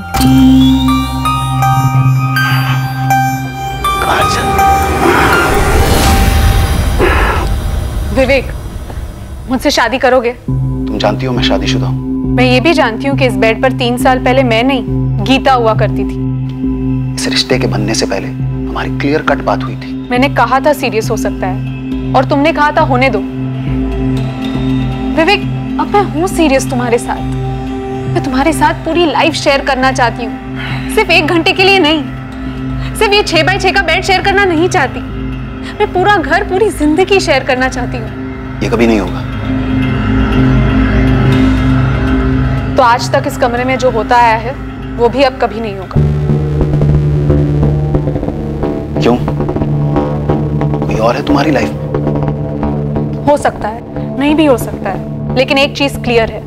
विवेक, मुझसे शादी करोगे? तुम जानती हो मैं शादीशुदा हूँ। मैं ये भी जानती हूँ कि इस बेड पर 3 साल पहले मैं नहीं, गीता हुआ करती थी। इस रिश्ते के बनने से पहले हमारी क्लियर कट बात हुई थी। मैंने कहा था सीरियस हो सकता है और तुमने कहा था होने दो। विवेक, अब मैं हूँ सीरियस तुम्हारे साथ। मैं तुम्हारे साथ पूरी लाइफ शेयर करना चाहती हूँ, सिर्फ 1 घंटे के लिए नहीं। सिर्फ ये 6 बाय 6 का बेड शेयर करना नहीं चाहती, मैं पूरा घर, पूरी जिंदगी शेयर करना चाहती हूँ। ये कभी नहीं होगा। तो आज तक इस कमरे में जो होता आया है वो भी अब कभी नहीं होगा। क्यों? कोई और है तुम्हारी लाइफ में? हो सकता है, नहीं भी हो सकता है, लेकिन एक चीज क्लियर है,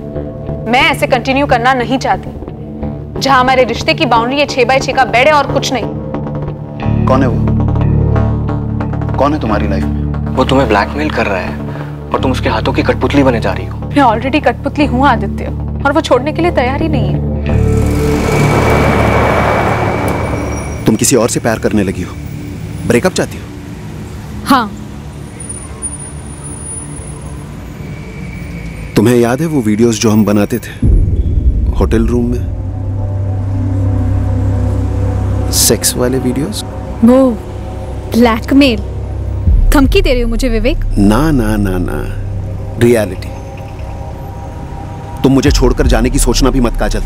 मैं ऐसे कंटिन्यू करना नहीं चाहती। जहां हमारे रिश्ते की बाउंड्री है 6 बाय 6 का बेड है और कुछ नहीं। कौन है वो? कौन है तुम्हारी लाइफ में? वो तुम्हें ब्लैकमेल कर रहा है और तुम उसके हाथों की कठपुतली बने जा रही हो। मैं ऑलरेडी कठपुतली हूँ आदित्य, और वो छोड़ने के लिए तैयार ही नहीं है। तुम किसी और से प्यार करने लगी हो, ब्रेकअप चाहती हो? हाँ। तुम्हें याद है वो वीडियोस जो हम बनाते थे होटल रूम में, सेक्स वाले वीडियोस? वो ब्लैकमेल, धमकी दे रही हो मुझे विवेक? ना ना ना ना, रियलिटी। तुम मुझे छोड़कर जाने की सोचना भी मत काजल।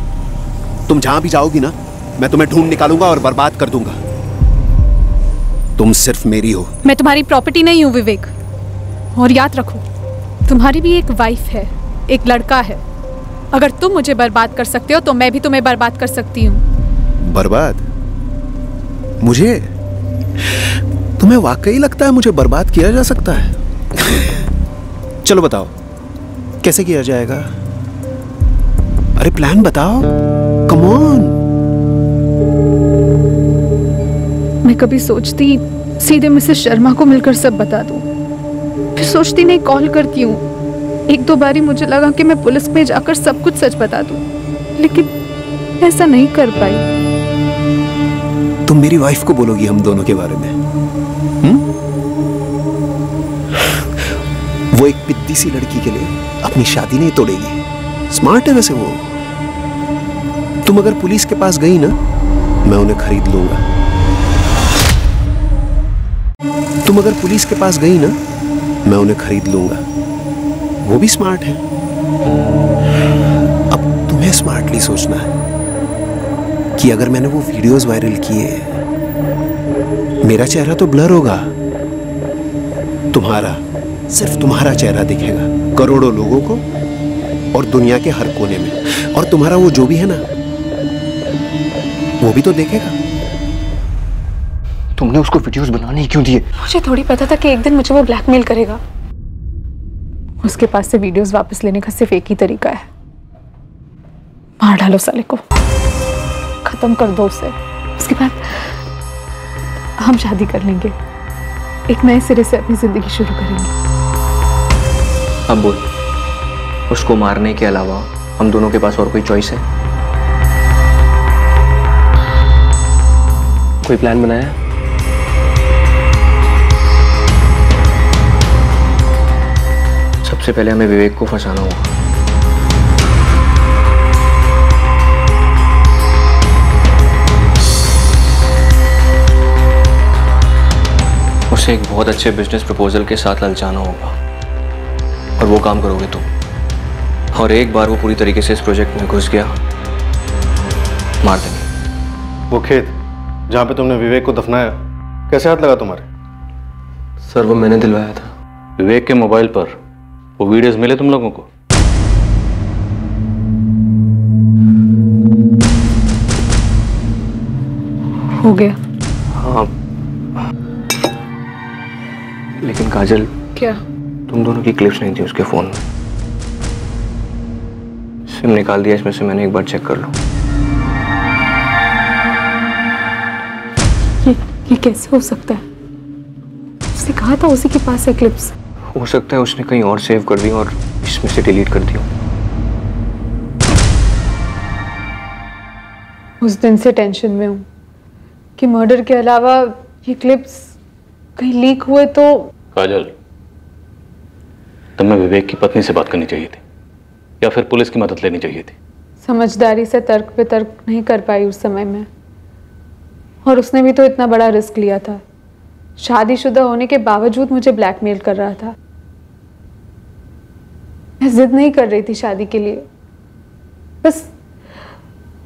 तुम जहां भी जाओगी ना, मैं तुम्हें ढूंढ निकालूंगा और बर्बाद कर दूंगा। तुम सिर्फ मेरी हो। मैं तुम्हारी प्रॉपर्टी नहीं हूं विवेक, और याद रखो तुम्हारी भी एक वाइफ है, एक लड़का है। अगर तुम मुझे बर्बाद कर सकते हो तो मैं भी तुम्हें बर्बाद कर सकती हूँ। बर्बाद? मुझे? तुम्हें वाकई लगता है मुझे बर्बाद किया जा सकता है? चलो बताओ कैसे किया जाएगा? अरे प्लान बताओ, कम ऑन। मैं कभी सोचती सीधे मिसेस शर्मा को मिलकर सब बता दूं, फिर सोचती नहीं कॉल करती हूँ। 1-2 बारी मुझे लगा कि मैं पुलिस में जाकर सब कुछ सच बता दूं, लेकिन ऐसा नहीं कर पाई। तुम मेरी वाइफ को बोलोगी हम दोनों के बारे में? वो एक पिद्दी सी लड़की के लिए अपनी शादी नहीं तोड़ेगी। स्मार्ट है वैसे वो। तुम अगर पुलिस के पास गई ना, मैं उन्हें खरीद लूंगा। तुम अगर पुलिस के पास गई ना, मैं उन्हें खरीद लूंगा। वो भी स्मार्ट है। अब तुम्हें स्मार्टली सोचना है कि अगर मैंने वो वीडियोस वायरल किए, मेरा चेहरा तो ब्लर होगा, तुम्हारा, सिर्फ तुम्हारा चेहरा दिखेगा करोड़ों लोगों को, और दुनिया के हर कोने में। और तुम्हारा वो जो भी है ना, वो भी तो देखेगा। तुमने उसको वीडियोस बनाने ही क्यों दिए? मुझे थोड़ी पता था कि एक दिन मुझे वो ब्लैकमेल करेगा। उसके पास से वीडियोस वापस लेने का सिर्फ एक ही तरीका है, मार डालो साले को, खत्म कर दो उसे। उसके बाद हम शादी कर लेंगे, एक नए सिरे से अपनी जिंदगी शुरू करेंगे। अब बोल, उसको मारने के अलावा हम दोनों के पास और कोई चॉइस है? कोई प्लान बनाया? सबसे पहले हमें विवेक को फंसाना होगा। उसे एक बहुत अच्छे बिजनेस प्रपोजल के साथ ललचाना होगा, और वो काम करोगे तुम। और एक बार वो पूरी तरीके से इस प्रोजेक्ट में घुस गया, मार देंगे। वो खेत जहां पे तुमने विवेक को दफनाया, कैसे हाथ लगा तुम्हारे? सर वो मैंने दिलवाया था। विवेक के मोबाइल पर वो वीडियोस मिले तुम लोगों को? हो गया। हाँ, लेकिन काजल, क्या? तुम दोनों की क्लिप्स नहीं थी उसके फोन में। सिम निकाल दिया इसमें से मैंने, एक बार चेक कर लो। ये कैसे हो सकता है? उसने कहा था उसी के पास है क्लिप्स। हो सकता है उसने कहीं और सेव कर दी और इसमें से डिलीट कर दी। उस दिन से टेंशन में हूँ कि मर्डर के अलावा ये क्लिप्स कहीं लीक हुए तो। काजल, तुम्हें विवेक की पत्नी से बात करनी चाहिए थी, या फिर पुलिस की मदद लेनी चाहिए थी। समझदारी से तर्क पे तर्क नहीं कर पाई उस समय में, और उसने भी तो इतना बड़ा रिस्क लिया था। शादीशुदा होने के बावजूद मुझे ब्लैकमेल कर रहा था। मैं जिद नहीं कर रही थी शादी के लिए, बस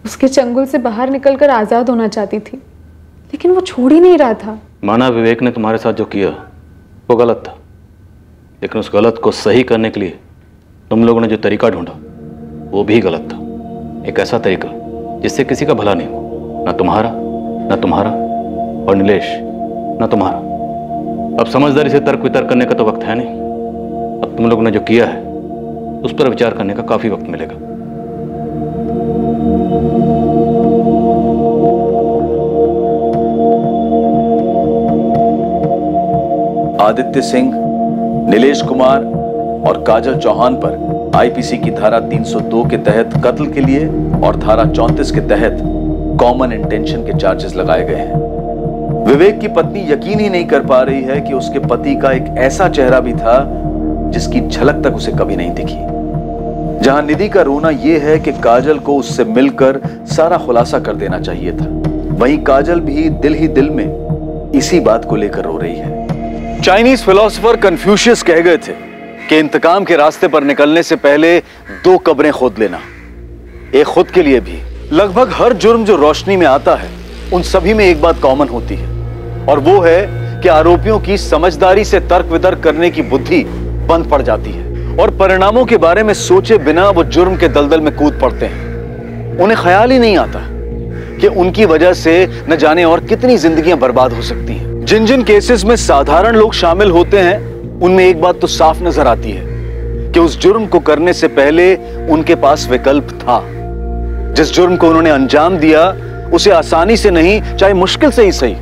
उसके चंगुल से बाहर निकलकर आजाद होना चाहती थी, लेकिन वो छोड़ ही नहीं रहा था। माना विवेक ने तुम्हारे साथ जो किया वो गलत था, लेकिन उस गलत को सही करने के लिए तुम लोगों ने जो तरीका ढूंढा वो भी गलत था। एक ऐसा तरीका जिससे किसी का भला नहीं हो, ना तुम्हारा, ना तुम्हारा, और नीलेश, ना तुम्हारा। अब समझदारी से तर्क वितर्क करने का तो वक्त है नहीं। अब तुम लोगों ने जो किया है उस पर विचार करने का काफी वक्त मिलेगा। आदित्य सिंह, नीलेश कुमार और काजल चौहान पर आईपीसी की धारा 302 के तहत कत्ल के लिए और धारा 34 के तहत कॉमन इंटेंशन के चार्जेस लगाए गए हैं। विवेक की पत्नी यकीन ही नहीं कर पा रही है कि उसके पति का एक ऐसा चेहरा भी था जिसकी झलक तक उसे कभी नहीं दिखी। जहां निधि का रोना यह है कि काजल को उससे मिलकर सारा खुलासा कर देना चाहिए था, वहीं काजल भी दिल ही दिल में इसी बात को लेकर रो रही है। चाइनीज फिलोसोफर कन्फ्यूशियस कह गए थे कि इंतकाम के रास्ते पर निकलने से पहले 2 कब्रें खोद लेना, एक खुद के लिए भी। लगभग हर जुर्म जो रोशनी में आता है उन सभी में एक बात कॉमन होती है, और वो है कि आरोपियों की समझदारी से तर्क वितर्क करने की बुद्धि बंद पड़ जाती है और परिणामों के बारे में सोचे बिना वो जुर्म के दलदल में कूद पड़ते हैं। उन्हें ख्याल ही नहीं आता कि उनकी वजह से न जाने और कितनी जिंदगियां बर्बाद हो सकती हैं। जिन जिन केसेस में साधारण लोग शामिल होते हैं उनमें एक बात तो साफ नजर आती है कि उस जुर्म को करने से पहले उनके पास विकल्प था। जिस जुर्म को उन्होंने अंजाम दिया उसे आसानी से नहीं, चाहे मुश्किल से ही सही,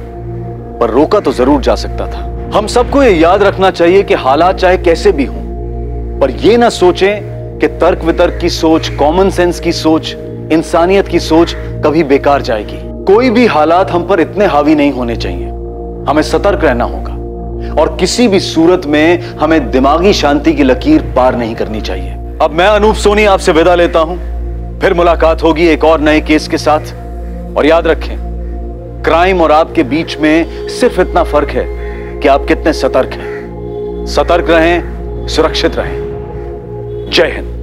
पर रोका तो जरूर जा सकता था। हम सबको ये याद रखना चाहिए कि हालात चाहे कैसे भी हों, पर यह ना सोचें कि तर्क वितर्क की सोच, कॉमन सेंस की सोच, इंसानियत की सोच कभी बेकार जाएगी। कोई भी हालात हम पर इतने हावी नहीं होने चाहिए। हमें सतर्क रहना होगा और किसी भी सूरत में हमें दिमागी शांति की लकीर पार नहीं करनी चाहिए। अब मैं अनूप सोनी आपसे विदा लेता हूं, फिर मुलाकात होगी एक और नए केस के साथ। और याद रखें, क्राइम और आपके बीच में सिर्फ इतना फर्क है कि आप कितने सतर्क हैं। सतर्क रहें, सुरक्षित रहें। जय हिंद।